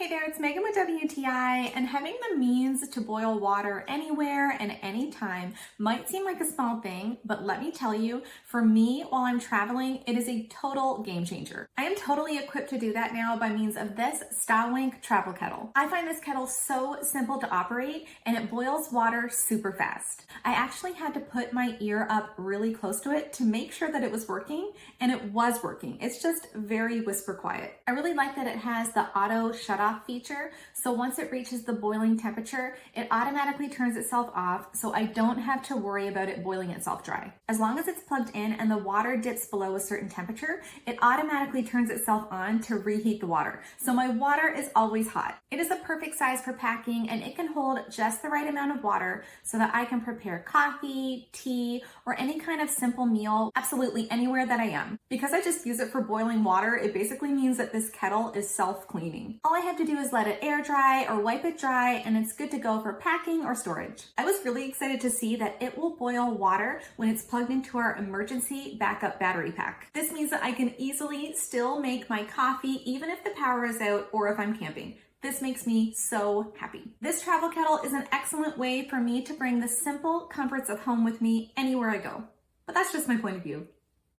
Hey there, it's Megan with WTI, and having the means to boil water anywhere and anytime might seem like a small thing, but let me tell you, for me, while I'm traveling, it is a total game changer. I am totally equipped to do that now by means of this STAWINK travel kettle. I find this kettle so simple to operate, and it boils water super fast. I actually had to put my ear up really close to it to make sure that it was working, and it was working. It's just very whisper quiet. I really like that it has the auto shut off feature, so once it reaches the boiling temperature, it automatically turns itself off, so I don't have to worry about it boiling itself dry. As long as it's plugged in and the water dips below a certain temperature, it automatically turns itself on to reheat the water, so my water is always hot. It is a perfect size for packing, and it can hold just the right amount of water so that I can prepare coffee, tea, or any kind of simple meal absolutely anywhere that I am. Because I just use it for boiling water, it basically means that this kettle is self-cleaning. All I have to do is let it air dry or wipe it dry, and it's good to go for packing or storage. I was really excited to see that it will boil water when it's plugged into our emergency backup battery pack. This means that I can easily still make my coffee even if the power is out or if I'm camping. This makes me so happy. This travel kettle is an excellent way for me to bring the simple comforts of home with me anywhere I go. But that's just my point of view.